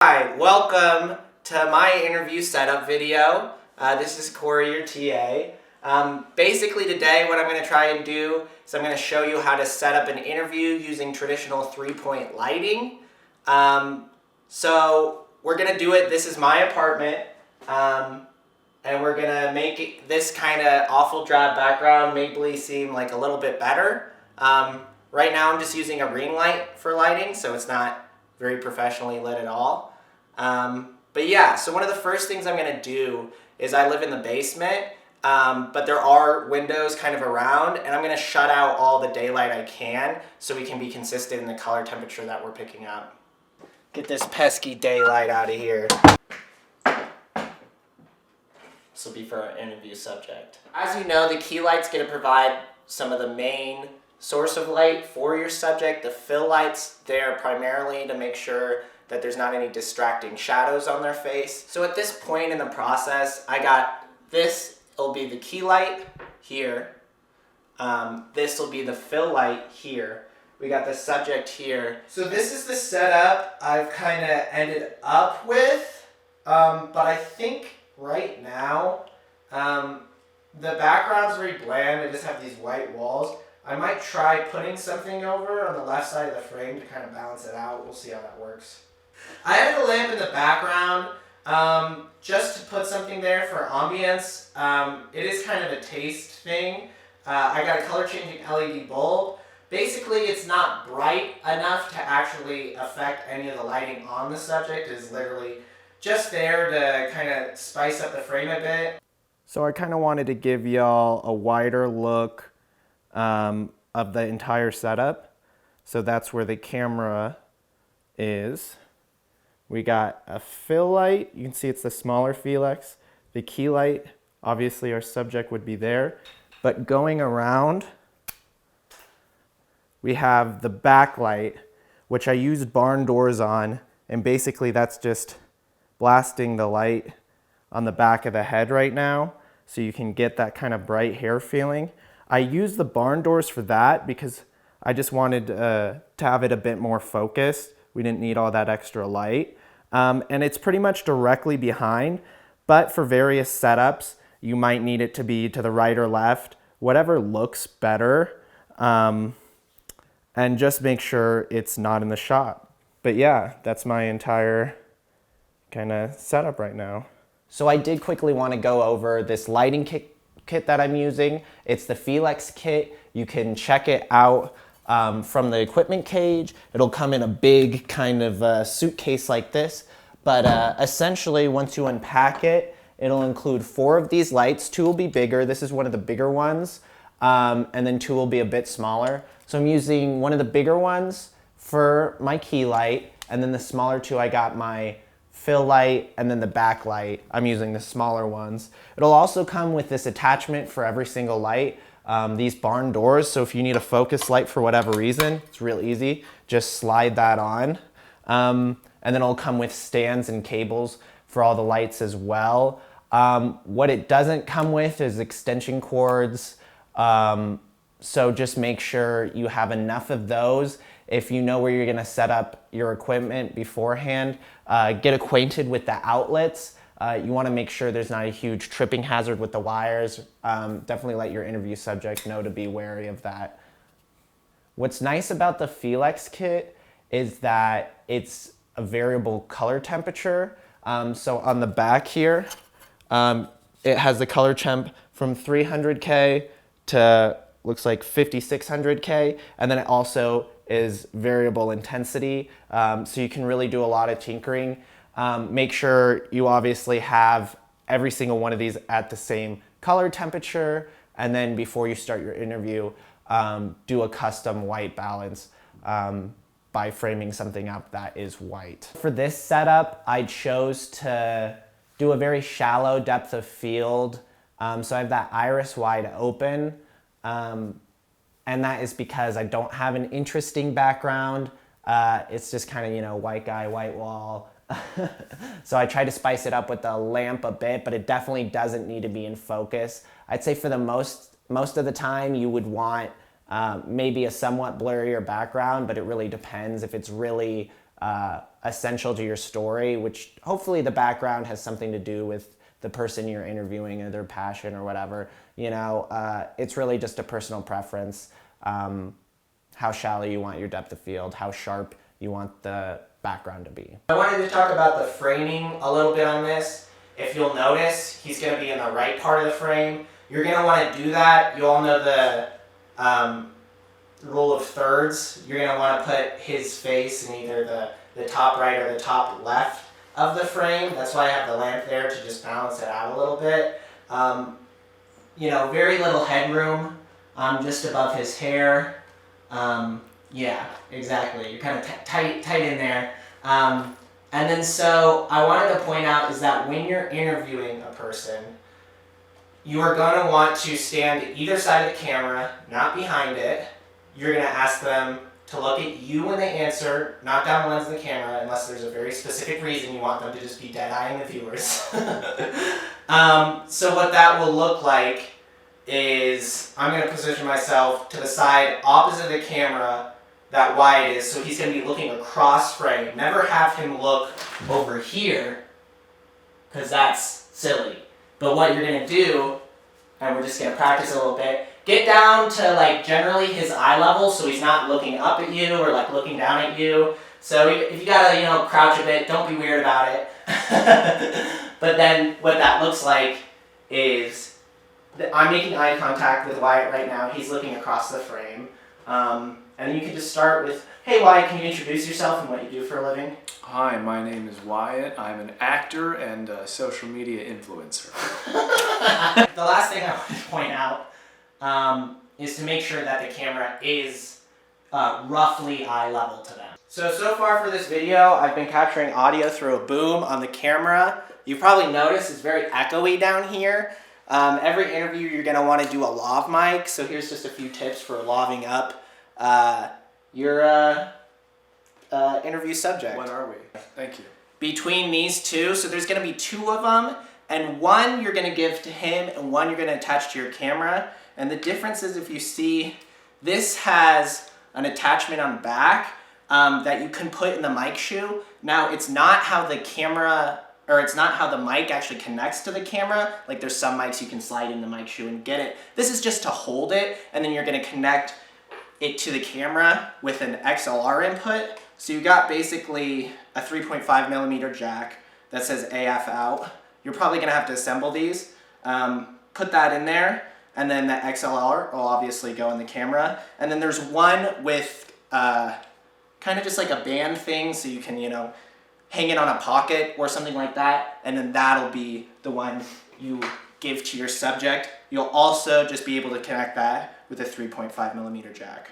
Hi, welcome to my interview setup video. This is Corey, your TA. Basically today what I'm going to try and do is I'm going to show you how to set up an interview using traditional three-point lighting. So we're going to do it, this is my apartment, and we're going to make this kind of awful drab background maybe seem like a little bit better. Right now I'm just using a ring light for lighting, so it's not very professionally lit at all. But yeah, so one of the first things I'm going to do is I live in the basement, but there are windows kind of around, and I'm going to shut out all the daylight I can so we can be consistent in the color temperature that we're picking up. Get this pesky daylight out of here. This will be for our interview subject. As you know, the key light's going to provide some of the main source of light for your subject. The fill lights there primarily to make sure that there's not any distracting shadows on their face. So at this point in the process, I got this, it'll be the key light here. This will be the fill light here. We got the subject here. So this is the setup I've kind of ended up with, but I think right now, the background's very bland. I just have these white walls. I might try putting something over on the left side of the frame to kind of balance it out. We'll see how that works. I have the lamp in the background just to put something there for ambience. It is kind of a taste thing. I got a color changing LED bulb. Basically, it's not bright enough to actually affect any of the lighting on the subject. It is literally just there to kind of spice up the frame a bit. So I kind of wanted to give y'all a wider look of the entire setup. So that's where the camera is. We got a fill light. You can see it's the smaller Felix. The key light, obviously our subject would be there. But going around, we have the backlight, which I used barn doors on. And basically that's just blasting the light on the back of the head right now, so you can get that kind of bright hair feeling. I used the barn doors for that because I just wanted to have it a bit more focused. We didn't need all that extra light. And it's pretty much directly behind, but for various setups, you might need it to be to the right or left, whatever looks better. And just make sure it's not in the shot. But yeah, that's my entire kind of setup right now. So I did quickly want to go over this lighting kit that I'm using. It's the Felix kit. You can check it out from the equipment cage. It'll come in a big kind of suitcase like this. But essentially, once you unpack it, it'll include 4 of these lights. 2 will be bigger. This is one of the bigger ones. And then 2 will be a bit smaller. So I'm using one of the bigger ones for my key light. And then the smaller 2, I got my fill light, and then the backlight. I'm using the smaller ones. It'll also come with this attachment for every single light. These barn doors, so if you need a focus light for whatever reason, it's real easy. Just slide that on. And then it'll come with stands and cables for all the lights as well. What it doesn't come with is extension cords. So just make sure you have enough of those. If you know where you're gonna set up your equipment beforehand, get acquainted with the outlets. You wanna make sure there's not a huge tripping hazard with the wires. Definitely let your interview subject know to be wary of that. What's nice about the Felix kit is that it's a variable color temperature. So on the back here, it has the color temp from 300K to looks like 5600K, and then it also is variable intensity, so you can really do a lot of tinkering. Make sure you obviously have every single one of these at the same color temperature, and then before you start your interview, do a custom white balance by framing something up that is white. For this setup, I chose to do a very shallow depth of field, so I have that iris wide open. And that is because I don't have an interesting background. It's just kind of, you know, white guy, white wall. So I try to spice it up with the lamp a bit, but it definitely doesn't need to be in focus. I'd say for the most of the time you would want maybe a somewhat blurrier background, but it really depends. If it's really essential to your story, which hopefully the background has something to do with the person you're interviewing or their passion or whatever. It's really just a personal preference. How shallow you want your depth of field, how sharp you want the background to be. I wanted to talk about the framing a little bit on this. If you'll notice, he's going to be in the right part of the frame. You're going to want to do that. You all know the rule of thirds. You're going to want to put his face in either the top right or the top left of the frame. That's why I have the lamp there, to just balance it out a little bit. Very little headroom just above his hair. Yeah, exactly. You're kind of tight in there. And then so I wanted to point out is that when you're interviewing a person, you are going to want to stand either side of the camera, not behind it. You're going to ask them to look at you when they answer, not down the lens of the camera, unless there's a very specific reason you want them to just be dead-eyeing the viewers. So what that will look like is I'm going to position myself to the side opposite the camera that wide is, so he's going to be looking across frame. Never have him look over here, because that's silly. But what you're going to do, and we're just going to practice a little bit, get down to generally his eye level, so he's not looking up at you or looking down at you. So if you gotta crouch a bit, don't be weird about it. But then what that looks like is I'm making eye contact with Wyatt right now. He's looking across the frame. And you can just start with, hey Wyatt, can you introduce yourself and what you do for a living? Hi, my name is Wyatt. I'm an actor and a social media influencer. The last thing I want to point out is to make sure that the camera is roughly eye level to them. So far for this video, I've been capturing audio through a boom on the camera. You've probably noticed it's very echoey down here. Every interview you're going to want to do a lav mic, so here's just a few tips for laving up your interview subject. What are we? Thank you. Between these two, so there's going to be two of them, and one you're going to give to him and one you're going to attach to your camera. And the difference is, if you see, this has an attachment on the back that you can put in the mic shoe. Now, it's not how the camera, or it's not how the mic actually connects to the camera. Like there's some mics you can slide in the mic shoe and get it. This is just to hold it, and then you're going to connect it to the camera with an XLR input. So you got basically a 3.5 millimeter jack that says AF out. You're probably going to have to assemble these. Put that in there, and then the XLR will obviously go in the camera. And then there's one with kind of just like a band thing, so you can, hang it on a pocket or something like that, and then that'll be the one you give to your subject. You'll also just be able to connect that with a 3.5 millimeter jack.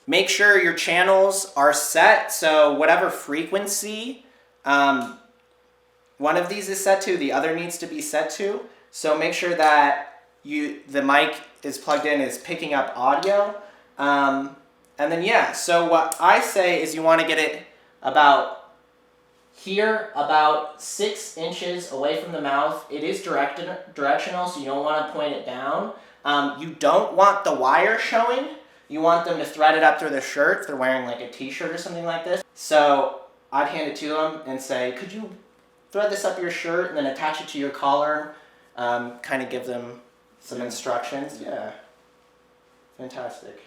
Make sure your channels are set, so whatever frequency one of these is set to, the other needs to be set to. So make sure that the mic is plugged in, is picking up audio. And then yeah, so what I say is you want to get it about here, about 6 inches away from the mouth. It is directional, so you don't want to point it down. You don't want the wire showing. You want them to thread it up through the shirt if they're wearing like a t-shirt or something like this. So I'd hand it to them and say, could you thread this up your shirt and then attach it to your collar? Kind of give them some instructions. Yeah. Fantastic.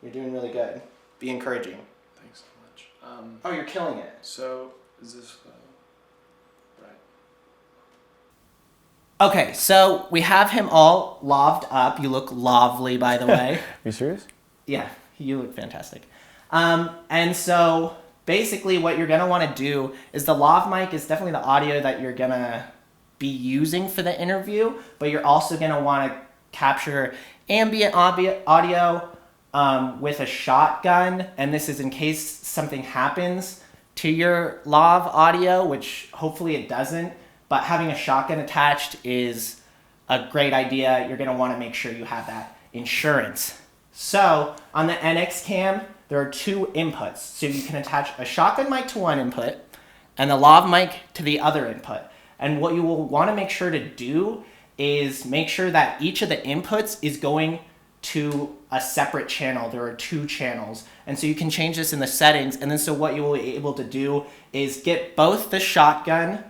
You're doing really good. Be encouraging. Thanks so much. Oh, you're killing it. So, is this... right. Okay, so we have him all laved up. You look lovely, by the way. Are you serious? Yeah, you look fantastic. And so basically what you're going to want to do is the lav mic is definitely the audio that you're going to be using for the interview, but you're also going to want to capture ambient audio with a shotgun, and this is in case something happens to your lav audio, which hopefully it doesn't, but having a shotgun attached is a great idea. You're going to want to make sure you have that insurance. So on the NX Cam, there are 2 inputs. So you can attach a shotgun mic to one input and the lav mic to the other input. And what you will want to make sure to do is make sure that each of the inputs is going to a separate channel. There are 2 channels. And so you can change this in the settings. And then so what you will be able to do is get both the shotgun,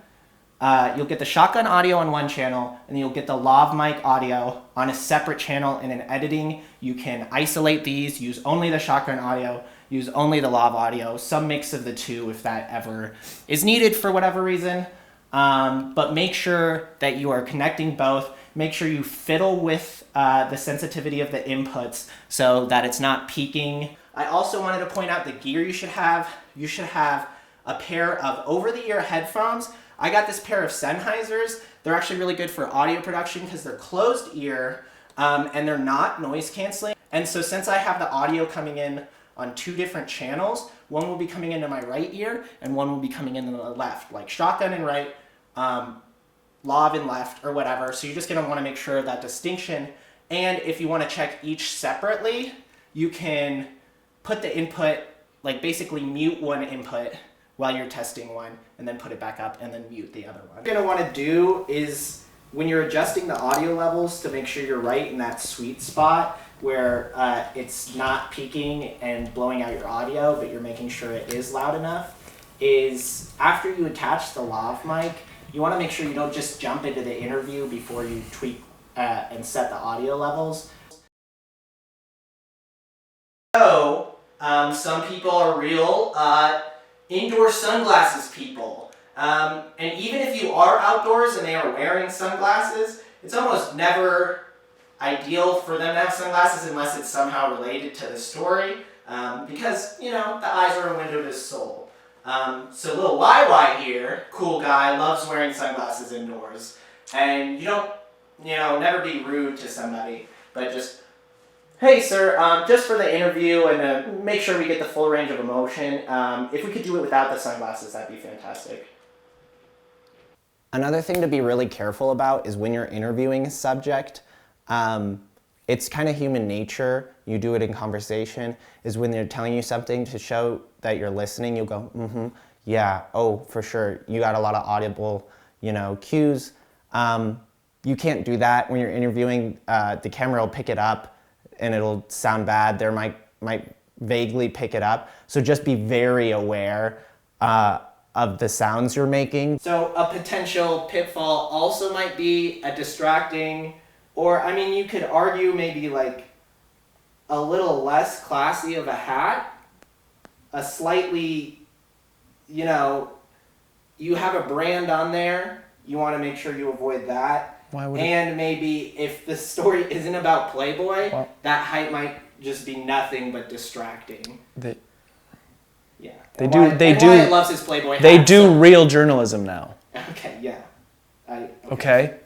you'll get the shotgun audio on one channel, and you'll get the lav mic audio on a separate channel. And in editing, you can isolate these, use only the shotgun audio, use only the lav audio, some mix of the 2 if that ever is needed for whatever reason. But make sure that you are connecting both. Make sure you fiddle with the sensitivity of the inputs so that it's not peaking. I also wanted to point out the gear you should have. You should have a pair of over-the-ear headphones. I got this pair of Sennheisers. They're actually really good for audio production because they're closed ear and they're not noise canceling. And so since I have the audio coming in on 2 different channels, one will be coming into my right ear and one will be coming into the left, like shotgun in right, lav in left, or whatever. So you're just gonna wanna make sure of that distinction. And if you wanna check each separately, you can put the input, like basically mute one input while you're testing one, and then put it back up and then mute the other one. What you're gonna wanna do is, when you're adjusting the audio levels to make sure you're right in that sweet spot where it's not peaking and blowing out your audio, but you're making sure it is loud enough, is after you attach the lav mic, you wanna make sure you don't just jump into the interview before you tweak and set the audio levels. So, some people are real indoor sunglasses people. And even if you are outdoors and they are wearing sunglasses, it's almost never ideal for them to have sunglasses unless it's somehow related to the story, because, you know, the eyes are a window to the soul. So little YY here, cool guy, loves wearing sunglasses indoors. And you don't, you know, never be rude to somebody, but just, hey sir, just for the interview and to make sure we get the full range of emotion, if we could do it without the sunglasses, that'd be fantastic. Another thing to be really careful about is when you're interviewing a subject, it's kind of human nature, you do it in conversation, is when they're telling you something to show that you're listening, you'll go, mm-hmm, yeah, oh, for sure, you got a lot of audible, you know, cues. You can't do that when you're interviewing. The camera will pick it up and it'll sound bad. There might vaguely pick it up. So just be very aware of the sounds you're making. So a potential pitfall also might be a distracting, or I mean, you could argue maybe like a little less classy of a hat, a slightly, you know, you have a brand on there, you want to make sure you avoid that. Why would and maybe if the story isn't about Playboy, that height might just be nothing but distracting. Yeah. They Wyatt loves his Playboy hat. They do real journalism now. Okay, yeah. Okay.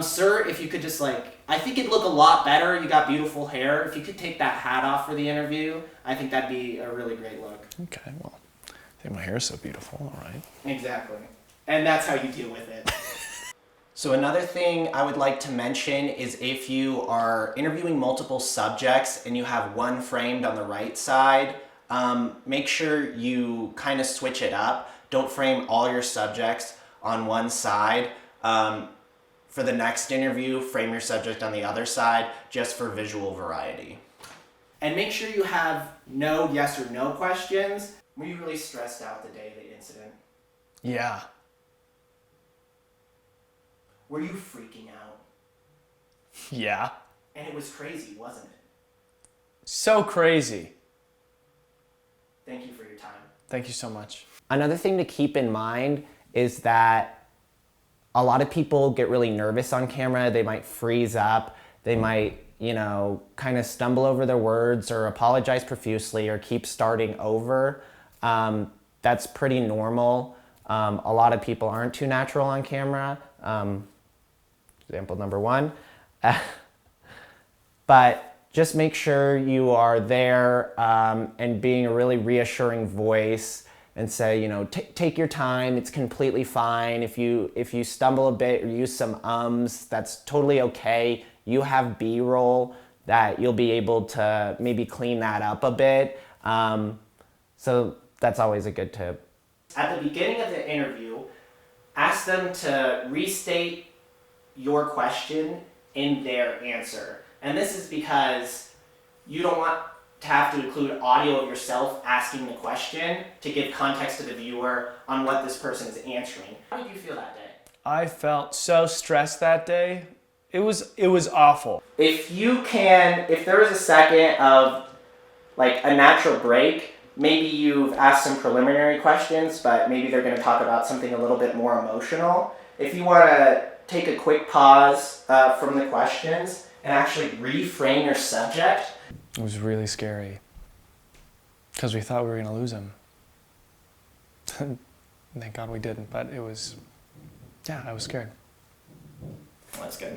Sir, if you could just I think it'd look a lot better. You got beautiful hair. If you could take that hat off for the interview, I think that'd be a really great look. Okay, well, I think my hair is so beautiful, all right. Exactly. And that's how you deal with it. So another thing I would like to mention is if you are interviewing multiple subjects and you have one framed on the right side, make sure you kind of switch it up. Don't frame all your subjects on one side. For the next interview, frame your subject on the other side, just for visual variety. And make sure you have no yes or no questions. Were you really stressed out the day of the incident? Yeah. Were you freaking out? Yeah. And it was crazy, wasn't it? So crazy. Thank you for your time. Thank you so much. Another thing to keep in mind is that a lot of people get really nervous on camera. They might freeze up. They might, kind of stumble over their words or apologize profusely or keep starting over. That's pretty normal. A lot of people aren't too natural on camera. Example number one. But just make sure you are there and being a really reassuring voice and say, take your time, it's completely fine. If you stumble a bit or use some ums, that's totally okay. You have B-roll that you'll be able to maybe clean that up a bit. So that's always a good tip. At the beginning of the interview, ask them to restate your question in their answer. And this is because you don't want to have to include audio of yourself asking the question to give context to the viewer on what this person is answering. How did you feel that day? I felt so stressed that day. It was awful. If there was a second of like a natural break, maybe you've asked some preliminary questions, but maybe they're going to talk about something a little bit more emotional. If you want to take a quick pause from the questions and actually reframe your subject. It was really scary because we thought we were going to lose him. Thank God we didn't, but I was scared. Well, that's good.